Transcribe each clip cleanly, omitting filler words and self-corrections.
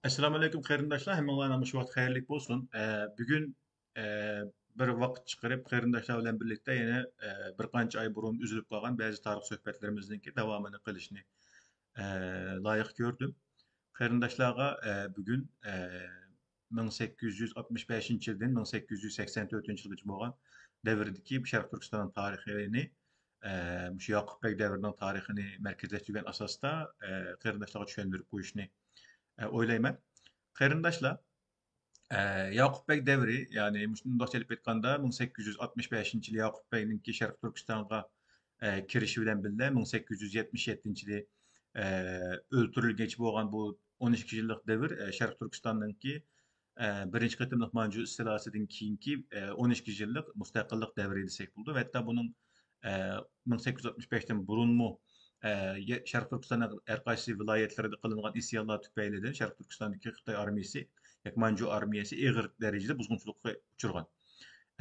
Assalamu alaikum qarindoshlar. Hammalarga shu vaqt xayrli bo'lsin. Bugun e, bir vaqt chiqarib qarindoshlar bilan birlikda yana bir qancha oy burun uzilib qolgan ba'zi tarix suhbatlarimizningki davomini qilishni e, loyiq ko'rdim. Qarindoshlarga bugun 1865 yildan 1884 yilgacha bo'lgan davrdagi Sharq Turkiston tarixini shu Yoqubbek Bey davrining tarixini markazlashtirgan asosda qarindoshlarga tushuntirib qo'yishni o'ylayman. Qarindoshlar, e, Yakup Bey devri yani bundoq kelib aytganda 1865 yili Yakup Bey'ninki Sharq Turkistonga kirishi bilan birga 1877 yili o'ltirilgach bo'lgan bu 12 yillik davr Sharq Turkistonninki birinchi qatimliq Manju istilosidan keyingi 12 yillik mustaqillik davri desak bo'ladi. Va hatto buning 1865dan burunmu Sharq Turkistonning har qaysi viloyatlarida qilingan isyonlar tufaylidan Sharq Turkistondagi Xitoy armiyasi yoki Manju armiyasi og'ir darajada buzg'unchilikqa uchragan.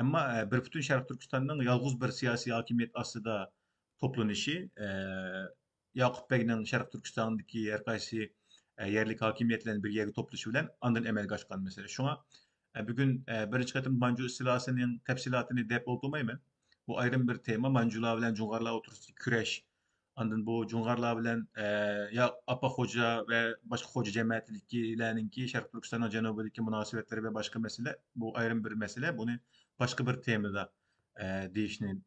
Ammo bir butun Sharq Turkistonning yolg'iz bir siyosiy hokimiyat ostida to'planishi Yoqub Begning Sharq Turkistondagi har qaysi yerlik hokimiyatlarni bir yerga to'plashi bilan ondan amalga oshgan masala. Shunga bugun birinchi qatim Manju istilosining tafsilotini deb o'tmayman. Bu ayrım bir tema. Manjular bilan Cungarlar o'rtasidagi kurash. Ondan bu Cungarlar bilan ya Apa Hoca ve başka hoca cemiyetlikilerninki Şarkı Türkistan'ın cenubundaki münasebetleri ve başka mesele. Bu ayrım bir mesele. Bunu başka bir temada deyişini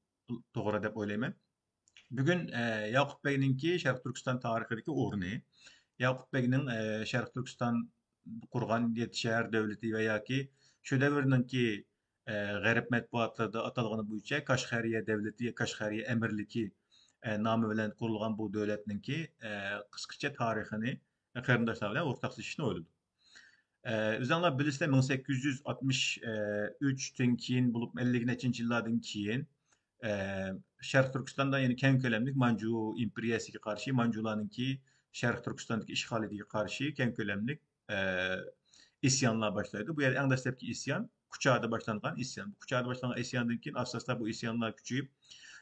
doğru dep oylayman. Bugün Yakup Bey'ninki Şarkı Türkistan tarixidagi o'rni, Yakup Bey'nin Şarkı Türkistan qurgan yetişer devleti ve yoki shu davrninki g'arb matbuotlarida atalgani bo'yicha Qashqariya davlati, Qashqariya amirligi nomi bilan qurilgan bu davlatninki qisqacha tarixini qarindoshlar bilan o'rtoqlashishni o'yladim. O'zinglar bilasizlar 1863'ten keyin bo'lib 50 yillardan keyin Sharq Turkistonda yeni keng ko'lamli Manju imperiyasiga qarshi Manjularninki Sharq Turkistondagi ishg'oliga qarshi keng ko'lamli isyonlar boshlaydi. Bu yerda eng dastlabki isyon Kuchada boshlangan isyon. Bu Kuchada boshlangan isyondan keyin asosda bu isyonlar kuchayib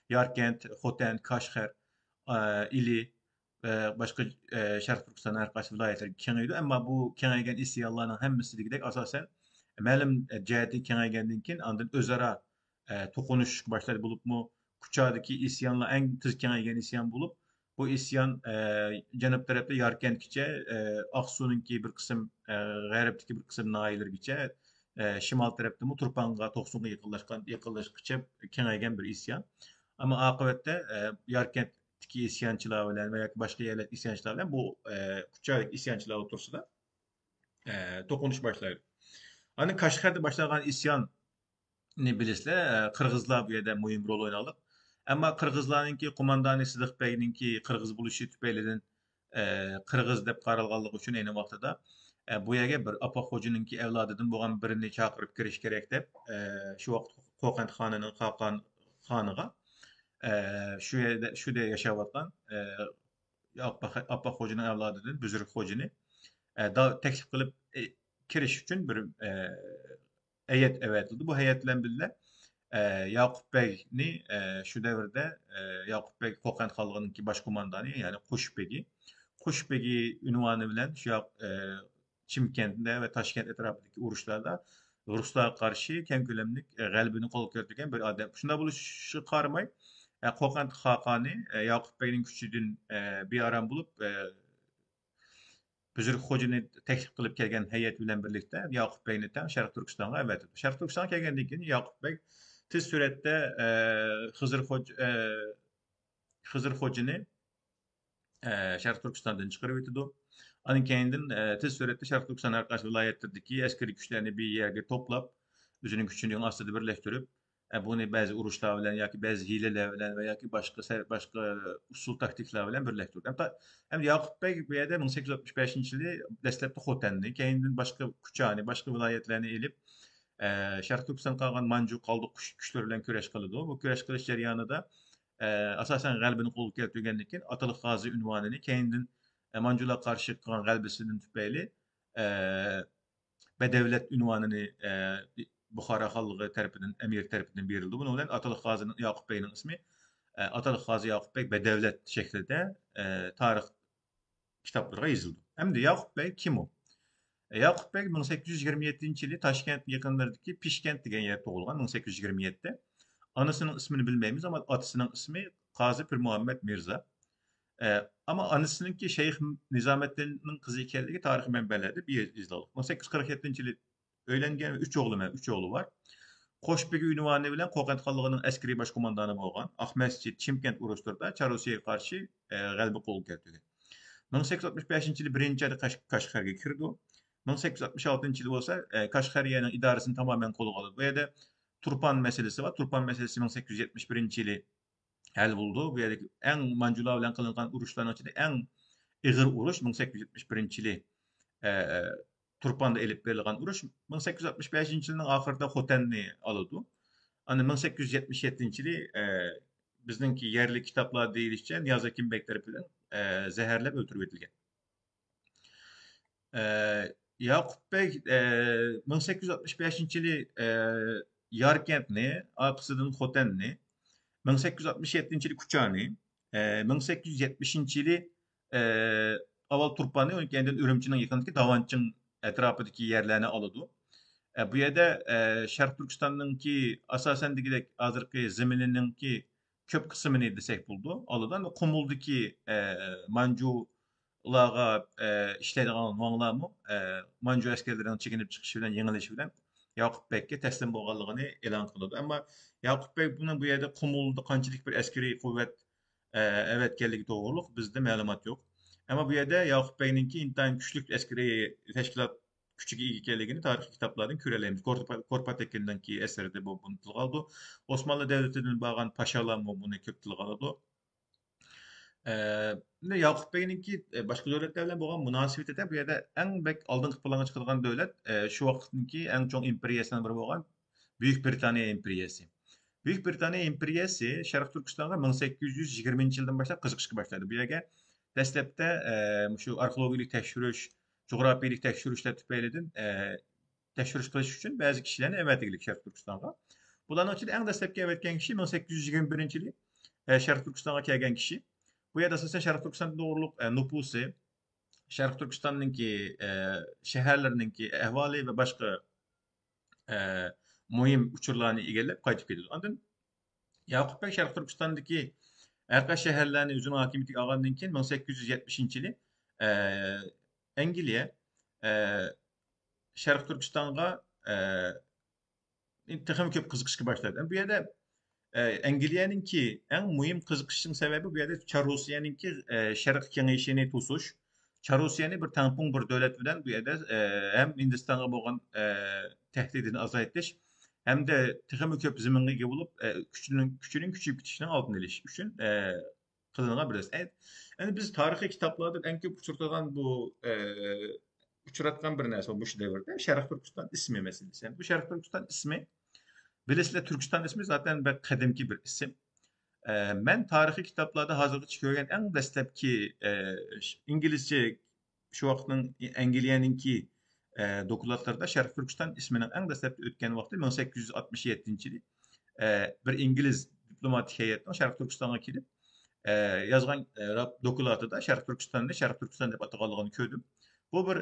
Yarkent, Xotan, Kashgar, İli ve başka Şarkı Türkistan'ın her qaysi vilayetleri kengaydi. Ama bu kengaygan isyonlarning hammasi degidek asosan ma'lum jihati kengaygandan keyin ondan o'zaro to'qinish boshladi bo'libmi Kuchadagi isyonlar eng tez kengaygan isyon bo'lib bu isyon janub tarafda Yarkentgacha Aqsu'ningki bir qism g'arbdagi bir qism noyalargacha shimol tarafda Turpanga, To'qsunga yaqinlashgacha kengaygan bir isyon. Ama oqibatda Yarkentdagi isyonchilar bilan va yoki boshqa yerlar isyonchilar bilan bu Kuchadagi isyonchilar o'rtasida to'qinish boshlaydi. Hani Qashqarda boshlangan isyon ne bilisizlar, Qirg'izlar bu yerda muhim rol o'ynadi. Ammo Qirg'izlarninki qo'mondoni Sidiq Beyninki Qirg'iz bo'lishi tufaylidan Qirg'iz deb qaralganligi uchun ayni vaqtida bu yerga bir Apoxo'jininki avlodidan bo'lgan birini chaqirib kirish kerak deb shu vaqt Qo'qon xonining Qo'qon xoniga shu yerda yashayotgan Apoxo'jining avlodidan Buzruk Xo'jini teklif qilib kirish uchun bir heyet evetildi. Bu heyet bilan birga Yakup Bey'ni şu devirde Yakup Bey Qo'qon xalqininki bosh qo'mondoni ya'ni Qushbegi. Qushbegi unvoni bilan shu Chimkentda va Toshkent atrofidagi urushlarda ruslarga qarshi keng ko'lamli g'alabani qo'lga kiritgan bir odam. Shunda bo'lishiga qaramay Qo'qon xaqoni Yakup Bey'ning kuchidan bearam bo'lib Buzruk Xo'jani taklif qilib kelgan heyet bilan birlikda Yakup Bey'ni tam Sharq Turkistonga avatdi. Sharq Turkistonga kelgandan keyin Yakup Bey tez suratda Xizr Xo'jani Sharq Turkistondan chiqarib o'tdi. Onun keyindan tez suratda Sharq Turkiston har qaysi viloyatlaridagi askariy kuchlarni bir yerga to'plab, o'zining kuchini ostida birlashtirib, bunu ba'zi urushlar bilan yoki ba'zi hiylalar bilan va yoki boshqa usul taktiklar bilan birlashtirdi. Hem Yakup Bey bu yerda 1865-yili dastlabda Xotanni, keyindan boshqa Kuchani, boshqa viloyatlarni elib, Sharq Turkiston qolgan Manju qoldiq kuchlar bilan kurash qiladi. Bu kurash qilish jarayonida asosan g'alabani qo'lga keltirgandan keyin Otaliq G'ozi unvonini keyindan Manjular qarshi qilgan g'alabasidan tufayli badavlat unvonini Buxoro xonligi tarafidan, amir tarafidan berildi. Bunun bilan Otaliq G'ozi Yakup Bey'ning ismi Otaliq G'ozi Yakup Bey badavlat shaklida tarix kitoblarga yozildi. Endi Yakup Bey kim u? Yakup Bey 1827 yılı Taşkent yakınlarındaki Pişkent degan yer tug'ilgan 1827'de. Anasının ismini bilmeymiz ama atasının ismi Gazi Pir Muhammed Mirza. Ama anısınınki Şeyh Nizamettin'in kızı ekanligi tarixiy manbalarda bir izladık. 1847 yılı öylengen 3 oğlu men, 3 oğlu var. Qo'shbegi unvoni bilan Qo'qon xonligining askariy bosh qo'mondoni bo'lgan. Aqmasjid, Chimkent urushlarida Charusiyaga qarshi g'alaba qo'lga kiritgan. 1865 yılı birinci ayda Kaşgarga kirdi. 1866 yılı olsa Kaşgariya'nın idaresini tamamen kolu aldı. Bu yerde Turpan meselesi var. Turpan meselesi 1871 yılı hal buldu. Bu yerdeki en Mancula bilen kılınan uruşların içinde en ağır uruş 1871 yılı e, e, Turpan'da elip verilen uruş. 1865 yılının ahırda Xotenni aldı. Hani 1877 yılı bizimki yerli kitaplar değilişçe Niyazi Ekim Bekleri bilen zehirlep öldürüp edilgen. Yakup Bey 1865 yılı Yarkentni, Aksu'nun Xotenni, 1867 yılı Kuchani, 1870 yılı e, Aval Turpan'ı, onun kendinden Ürümçi'nin yakındaki Davanç'ın etrafındaki yerlerini aladı. Bu yerda Şarq Türkistan'ınki asasen degidek hazırki zemininki köp kısmını desek buldu. Alıdan ve Qumul'daki Mancularga işleydigan mаңlamı Mancu askerlerinin çekinip çıkışı bilen, yenileşi bilen Yakup Bek'e teslim bolganlygını elan kıldı. Ama Yakup Bek bunun bu yerda Qumul'da qançalik bir askeri kuvvet evetkenligi doğruluk bizde ma'lumot yok. Ama bu yerda Yakup Bek'ninki intayin güçlük askeri teşkilat küçük iyi ekanligini tarix kitaplardan köreleymiz. Korpatekin'den ki eserde bu bunu tilga aldı. Osmanlı Devleti'nin bağlan paşalar bunu köp tilga aldı. Yakup Bey'inki başka devletler bilen bo'lgan münasebeti de bu yerda eng bek aldınqı planga chiqadigan devlet şu vaqtniki eng cho'ng imperiyasidan biri bo'lgan Buyuk Britaniya imperiyasi. Buyuk Britaniya imperiyasi Sharq Turkistonga 1820 yildan boshlab qiziqishga boshladi. Bu yerga dastlabda shu arxeologik tekshirish, coğrafiyalik tekshirishlar tufaylidan tekshirish qilish uchun ba'zi kishilarni evatildik Sharq Turkistonga. Bularning ichida eng dastlabki evatgan kishi 1821 yili Sharq Turkistonga kelgan kishi. Bu yerda asosan Sharq Turkiston to'g'riliq nupusi, Sharq Turkistonninki shaharlarninki ahvoli va boshqa e, muhim uchurlarni egallab qaytib ketadi. Ondan Yakup Bey Sharq Turkistondagi Erkaş şehirlerini üzerine hakimiyeti algandan keyin 1870 yılı e, Angliya e, Sharq Turkistonga texim ko'p qiziqishga boshladi. Bu yerda Angliyaninki eng muhim qiziqishning sababi bu yerda Charusiyaninki Sharq kengayishini to'sish, Charusiyani bir tampon bir davlat bilan bu yerda hem Hindistonga bo'lgan tahdidini azaytish hem de texim ko'p zaminga ega bo'lib kuchining kuchayib ketishining oldini olish uchun qilingan bir narsa. Yani biz tarixiy kitaplarda en ko'p uchratgan bu uchratgan bir narsa bu davrda Sharq Turkiston ismi meselesi. Yani bu Sharq Turkiston ismi bilesizler Türkistan ismi zaten bir kadimki bir isim. Ben tarihi kitaplarda hazırlıkçı görgen en dastlabki İngilizce şu vaqtning Angliyaninki dokumentlarda Sharq Turkiston isminin en dastlabki o'tgan vaqti 1867 yili bir İngiliz diplomatik heyetning Sharq Turkistonga kelib yozgan dokumentida Sharq Turkiston deb ataganligini ko'rdim. Bu bir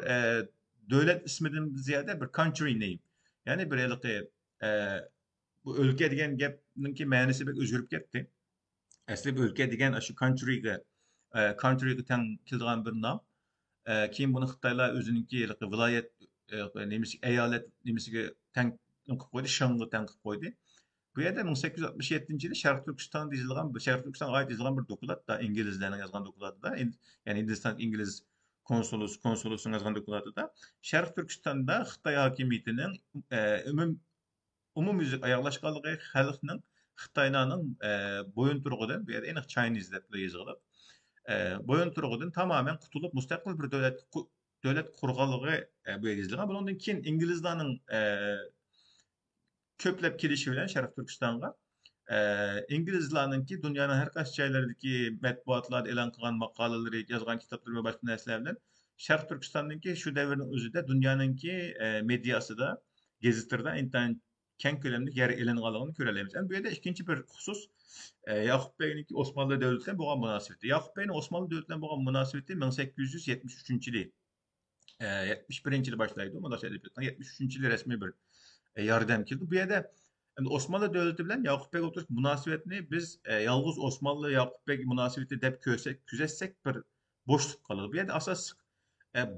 davlat ismidan ziyade bir country name. Yani bir bu ülke degan gapninki ma'nosi bek o'zgarib ketdi. Asli bu ülke degan shu countryga teng keladigan bir nom. Keyin buni Xitoylar o'zininki viloyat nemisi eyalet nemisiga teng qilib qo'ydi, shanga teng qilib qo'ydi. Bu yerda 1867 yili Sharq Turkiston deyilgan, Sharq Turkistonga oid yozilgan bir dokument da inglizlarning yozgan dokumentida, ya'ni Hindiston ingliz konsulosining yozgan dokumentida Sharq Turkistonda Xitoy hokimiyatining umumyüzlük ayaklaşkanlığı xalqning Xitoylarning bo'yinturug'idan bu yerda aniq Chinese deb yozilib bo'yinturug'idan tamamen qutulib mustaqil bir davlat qurganligi bu yerda yozilgan. Bundan keyin inglizlarning ko'plab kelishi bilan Sharq Turkistonga inglizlarninki dunyoning har qaysi joylaridagi matbuotlarda e'lon qilgan maqolalari, yozgan kitoblari va boshqa narsalar bilan Sharq Turkistonninki shu davrning o'zida dunyoninki mediasida, gazetlarda intayin keng ko'lamli yer e'longanligini ko'ralaymiz. Yani bu yerda ikkinchi bir xusus Yakup Bey'ninki Osmanlı Devleti'ne bo'lgan munosabati. Yakup Bey'nin Osmanlı Devleti'ne bo'lgan munosabati 1873 yili 71-nji ýyly başlaýdy. Onda 73-nji ýyly resmi bir yardam kildi. Bu ýerde Osmanlı döwleti bilen Yakup Bey oturuş münasibetini biz yalğız Osmanlı Yakup Bey münasibeti dep küzetsek bir boşluk kalar. Bu ýerde asas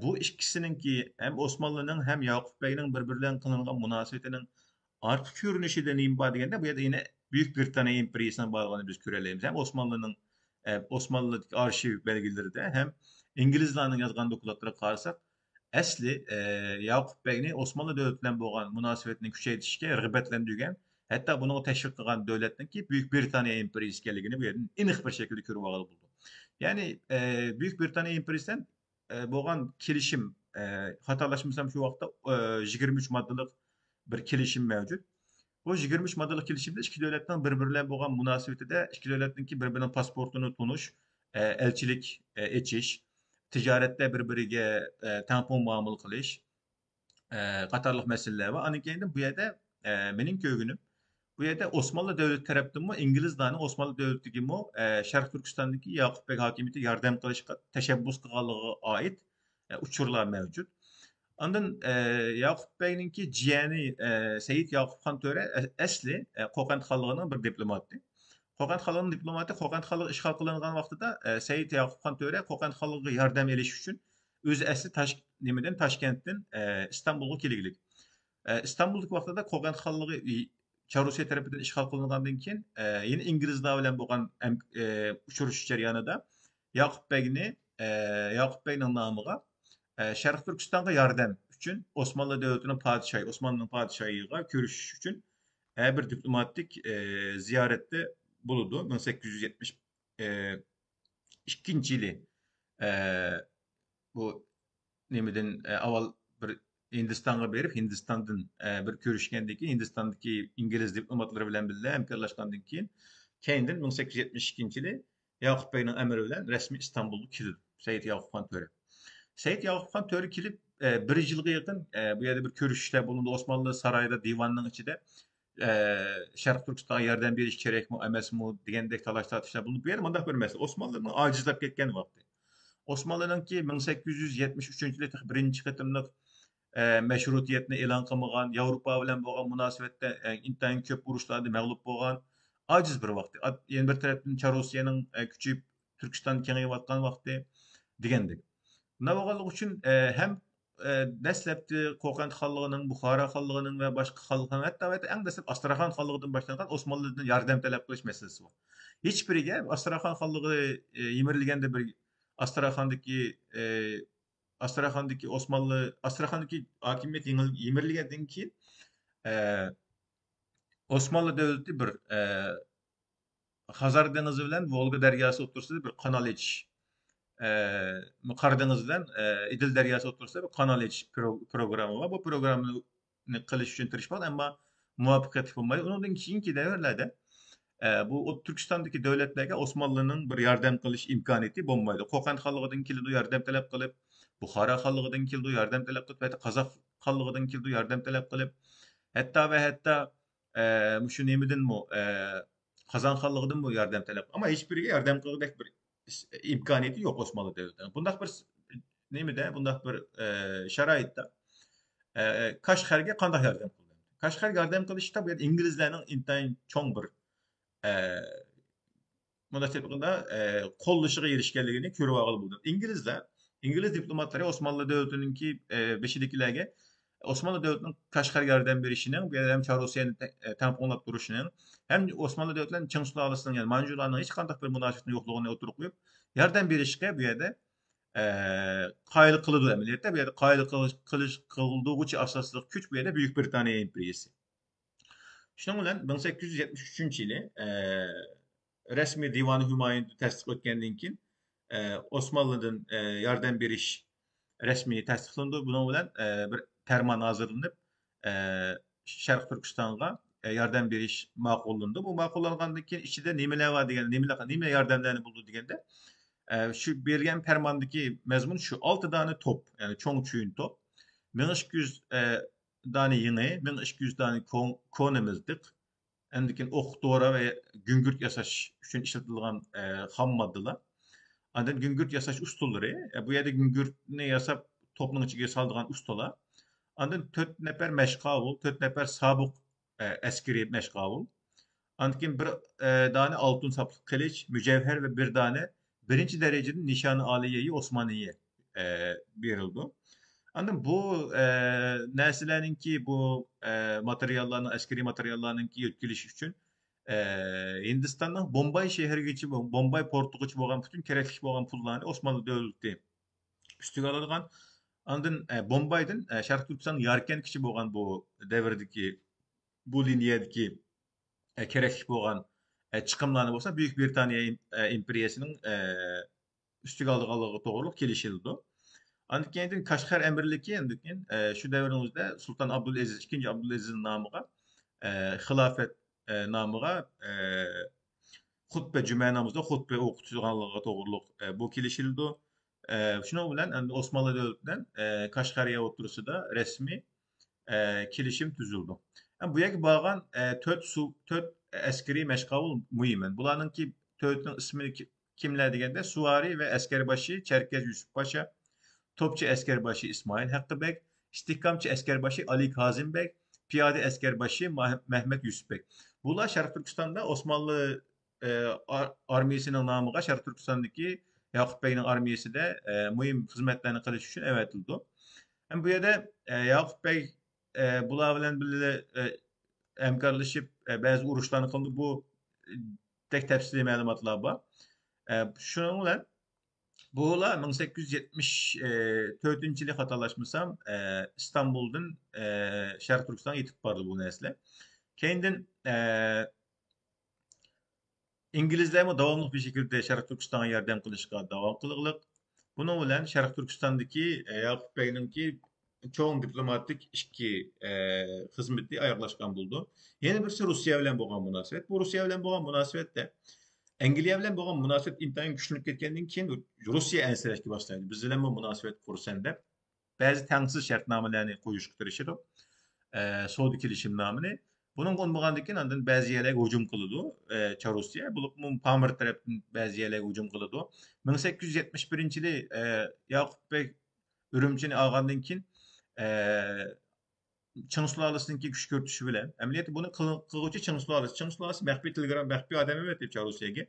bu ikisininki hem Osmanlı'nın hem Yakup Bey'in birbirlerine kılıngan münasebetinin arka körünüşiden imba degende bu ýerde yine Büyük Britanya imperiyasına bağlanan biz köreleyimiz. Hem Osmanlı'nın Osmanlı arşiv belgeleri de hem İngilizlerinin yazgan dokumentlara karşısak esli Yakup Bey'ni Osmanlı döwletinden bolgan münasebetini küçeytişke rıbetlendirgen hatta bunu teşvik kılgan döwletden ki Büyük Britanya imperiyası geligini bu ýerden iniq bir şekilde körüp agal buldu. Yani Büyük Britanya imperiyasinden bolgan kilişim hatalaşmysam şu wagtda 23 maddelik bir kilişim mevcut. Bu 23 maddelik kilişimde iki döwletden bir-birine bolgan münasebetide iki döwletninki bir-birinin pasportunu tunuş, elçilik eçiş, ticaretde bir-birige tampon muamele kılış, qatarlyk meseleler var. Anyň keýinde bu ýerde meniň köýgünüm bu ýerde Osmanlı döwleti tarapyndanmy İngilizlärniň Osmanlı döwletdigimi Şerq Türkistandyky Yakup Bey hakimiýeti ýardam kılışga teşebbüs kılganlygy aýt uçurlar mevcut. Ondan Yakup Bey'ninki jiýeni Seyit Yakup Han Töre esli Kokand hallygynyň bir diplomaty. Kokand hallygynyň diplomaty Kokand hallygy işgal kılıngan wagtda Seyit Yakup Han Töre Kokand hallygy ýardam eliş üçin öz esli Taşkentden İstanbul'a keleglik. İstanbul'daki wagtda Kokand hallygy Çarusya tarapyndan işgal kılıngandan keyin ýene İngilizler bilen bolgan uçuruş jarýanynda Yakup Bey'ni Yakup Bey'nin namyga Şerq Türkistan'a ýardam üçin Osmanlı döwletiniň padyşahy, Osmanlynyň padyşahyga görüşüş üçin bir diplomatik ziyaretde bulundu. 1872-nji ýyly bu nemeden awal bir Hindistan'a berip Hindistan'dan bir görüşgendeki Hindistan'daki İngiliz diplomatlary bilen birle hemkarlaşgandan keyin keýinden 1872-nji ýyly Yakup Bey'in emri bilen resmi İstanbul'u kilidi. Seyit Yakup Han Töre. Seyit Yakup Han Töre kilip bir ýylga ýakyn bu ýerde bir görüşde bulundu. Osmanlı sarayda diwannyň içinde Şerq Türkistan'a ýardam beriş kerekmi emesmi digendek talaş tartışlar bulundu. Bu ýerde mundaq bir mesele. Osmanlynyň ajizlap ketgen wagty. Osmanlynınki 1873-nji ýyly birinji gatymlyk meşrutiýetini elan kılmagan, Ýewropa bilen bolgan münasibetde intaýin köp uruşlarda maglup bolgan aciz bir wagty. Ýene bir tarapdan Çarusýanyň küçüýüp Türkistan keňeýip atgan wagty digendek. Buna bolganlyk üçin hem deslepti Kokand hallygynyň, Buhara hallygynyň we başga hallygynyň hatda eň deslep Astrahan hallygydan başlangan Osmanlydan ýardam talap kılıç meselesi bar. Hiç birige Astrahan hallygy ýemirilgende bir Astrahan'daki Osmanlı Astrahan'daki hakimiyet ýemirilgenden keyin Osmanlı döwleti bir Hazar deňizi bilen Volga derýasy otursy bir kanal eç. Kara deňiz bilen Idil derýasy otursy bir kanal eç programy bar. Bu programy kılıç üçin tirişip emma muwaffakyatly bolmady. Ondan keyinki döwürlerde bu Türkistan'daki döwletlerge Osmanlı'nın bir ýardam kılıç imkanyety bolmaýdy. Kokand hallygydan kilidi ýardam talap kılıp, Buhara hallygydan kilidi ýardam talap kılıp, we Kazak hallygydan kilidi ýardam talap kılıp, hatta şu nemeden mu Kazan hallygydan bu ýardam talap. Ama hiç birige ýardam kılmak bir imkanyety ýok Osmanlı döwletiniň. Bundaq bir nemede, bundaq bir şaraitde Kaşgarga kandaq ýardam kıldy? Kaşgar ýardam kılıçda bu İngilizlärniň intaýin çoň bir münasebetinde kollaşyga erişkenligini körüp agal buldu. İngiliz diplomatlary Osmanlı döwletininki beşidikilerge Osmanlı döwletiniň Kaşgar ýardam berişiniň, bu hem Çarusýany tamponlap duruşynyň, hem Osmanlı döwletinden Çiň sulalysynyň, ýani Manjurlaryň hiç kandak bir münasebetiniň ýoklugyny oturup goýup, ýardam berişke bu ýerde gaýly kılıdy emeliýetde, bu ýerde gaýly kıldygyçy asaslyk küç bu ýerde Büyük Britanya imperiyasy. Şonuň bilen 1873-nji ýyly resmi Diwan-ı Hümayun'da tasdik etgenden keyin Osmanlı'dan ýardam beriş resmi tasdiklandy. Bunun bilen bir ferman hazırlanıp Şerq Türkistan'a ýardam beriş makullandy. Bu makullangandan keyin içinde nimeler var diýen, nime ýardamlaryny buldy diýende şu bergen fermandyky mezmun şu 6 dany top, yani çoň çüýün top. 1200 dany ýyny, 1200 dany konumizdik. Endikin ok, dora ve güngürt yasaş üçün işletilgan ham maddeler. Andan güngürt yasaş ustalları. Bu ýerde güngürtni yasap topluň içige saldygan ustalar. Andan 4 nefer meşgabul, 4 nefer sabyk äskeri meşgabul. Andan bir dane altın saplı kılıç, mücevher ve bir tane birinci dereceli nişan-ı aliye-i Osmaniye berildi. Anladın bu näsiläninki bu materiallarning askeri materiallarninki yetkiliş üçün Hindistan'dan Bombay şehrigacha Bombay portugacha bo'lgan bütün kerakli bo'lgan pullarni Osmanlı dövleti üstüge aladigan. Andan Bombaydan Şarkı Türkistan Yarken kiçi bo'lgan bu devirdeki bu liniyadaki kerakli bo'lgan chiqimlarni bo'lsa Büyük Britaniya imperiyasining üstüge aladiganligi to'g'riliq kelishildi. Andan Kaşgar emirligi endikin şu devrimizde Sultan Abdülaziz II. Abdülaziz'in namıga hilafet namıga hutbe cüme namazda hutbe okutulanlığa toğruluq bu kelişildi. Şuna bilen Osmanlı Devleti'nden Kaşgarya oturusu da resmi kelişim tüzüldü. Yani bu yaki bağlan 4 askeri meşgabul mühimmen. Bularınki 4'ün ismini kimler degende Suvari ve Askerbaşı Çerkez Yusuf Paşa, Topçu Askerbaşı İsmail Hakkıbek, İstihkamçı Askerbaşı Ali Kazım Bek, Piyade Askerbaşı Mehmet Yusuf Bek. Bunlar Şarkı Türkistan'da Osmanlı armiyasının namıga Şarkı Türkistan'daki Yakup Bey'in armiyası da mühim hizmetlerini kılış için evetildi. Hem bu yerde Yakup Bey bular bilen birlikte hemkarlaşıp bazı uruşlarını kıldı. Bu tek tefsili malumatlar var. Şunun bilen bular 1874 yılı hatalaşmasam İstanbul'dan Şarkı Türkistan'a yetip vardı bu nesle. Kendin İngilizler davamlı bir şekilde Şarkı Türkistan'a yardım kılışka devam kılıqlık. Bunun bilen Şarkı Türkistan'daki Yakup Bey'ninki çoğun diplomatik işki hizmeti ayarlaşkan buldu. Yeni birisi Rusya bilen boğan münasebet. Bu Rusya bilen boğan münasebet de Angliya bilen boğan münasebet intayin güçlülük ketkendiğin keyin Rusya enseleşki başlaydı. Biz bilen bu münasebet kursan da bazı tanksız şartnamelerini koyuşuk tırışırdı. Soğudu kilişim namını. Bunun olmagandikin andan bazı yerlerge hücum kılıdı Çarusya. Bu Pamir tarafından bazı yerlerge hücum kılıdı. 1871 yılı Yakup Bey Ürümçini algandan keyin Çın sulalısınınki güç görtüşü bilen. Emniyeti bunu kılgıcı Çın sulalысы. Çın sulalысы mähbi tilgram, mähbi adam emet dep Çarusyaga.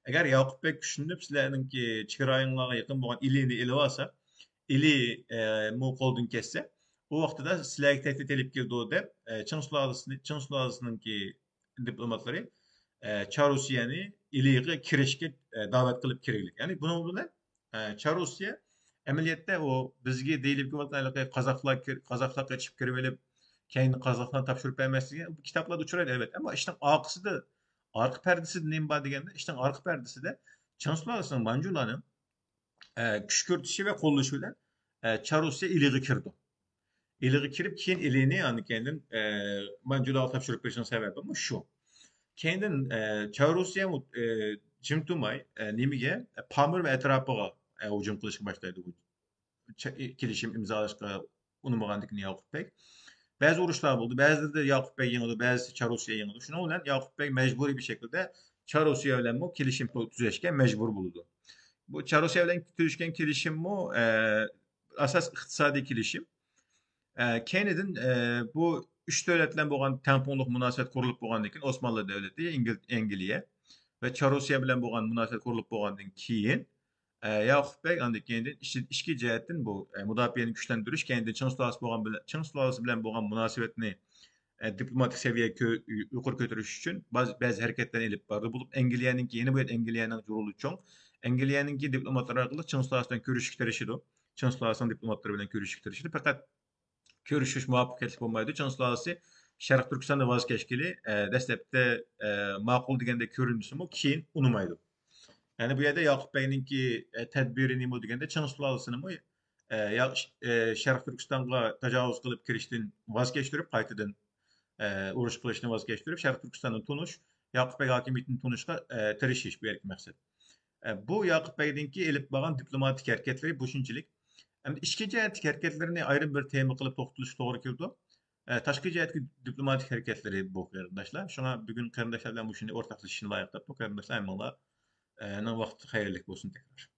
Eğer Yakup Bey düşünüp sizlerinki çykırayınlarga yakın bolan ilini elip alsa, ili mu koldun kesse, o vaqtida sizlarga tehdit elip keldi dep Çın sulalısınınki diplomatları Çarusyani iliga kirishga davet kılıp kiriglik. Yani bunun bilen Çarusya ameliyatda o bizge deyilip ki Kazaklar kaçıp kirip kendi Kazaklarına tapşırıp vermezliği bu kitaplarda uçuraydı evet ama işte arkası da arka perdesi de neyim var degende işte arka perdesi de Çansularısının Manculanın küşkürtüşü ve kolluşuyla Çarusya iliği kirdi. İliği kirip keyin iliğini yani kendin Manculağa tapşırıp verişinin sebebi ama şu. Kendin Çarusya Cimtumay Nimige Pamir ve etrafıga hücum kılışık başlaydı bu kilişim imzalaşka unumagandikini Yakup Bey. Bazı uruşlar buldu. Bazıları da Yakup Bey yenildi, bazı Çarusya yenildi. Şuna bilen Yakup Bey mecburi bir şekilde Çarusya bilen bu kilişim tüzeşken mecbur buldu. Bu Çarusya bilen tüzeşken kilişim bu asas iktisadi kilişim. Kenedin bu üç devletlen boğan tamponluk münasebet kurulup boğandikin Osmanlı Devleti, İngiliye ve Çarusya bilen boğan münasebet kurulup boğandın keyin Yakup Bey kendin işki cihetin bu müdafiyenin güçlendiriş kendin Çın sulalası bilen boğan münasebetini diplomatik seviyeye yukarı götürüş için bazı hareketlerini elip bardı bulup Engiliye'ninki yeni bu Engiliye'nin zorulu çoğun Engiliye'ninki diplomatlar arkalı Çın sulalısından görüşükler işidi. Çın sulalısının diplomatları bilen görüşükler işidi. Fakat görüşüş muvaffakiyetli olmaydı. Çın sulalası Şarkı Türkistan'da vazgeçkili destekte makul degende göründüsü mü keyin unumaydı. Yani bu yerde Yakup Bey'ninki tedbirini mi degende Çın sulalısını mı Şarkı Türkistan'a tecavüz kılıp kiriştin vazgeçtirip qaytadan uruş kılışını vazgeçtirip Şarkı Türkistan'ın tunuş Yakup Bey hakimiyetini tunuşka tirişiş bu erki maksat. Bu Yakup Bey'ninki elip bağan diplomatik hareketleri bu şunçilik. Hem işki cihetlik hareketlerini ayrı bir tema kılıp toxtuluş doğru keldi. Taşkı cihetki diplomatik hareketleri bu qarindaşlar. Şuna bugün qarindaşlar bilen bu şunu ortaklaşışını layık tapdık. Qarindaşlar emmolar vaqti xayrlik bolsun tekrar.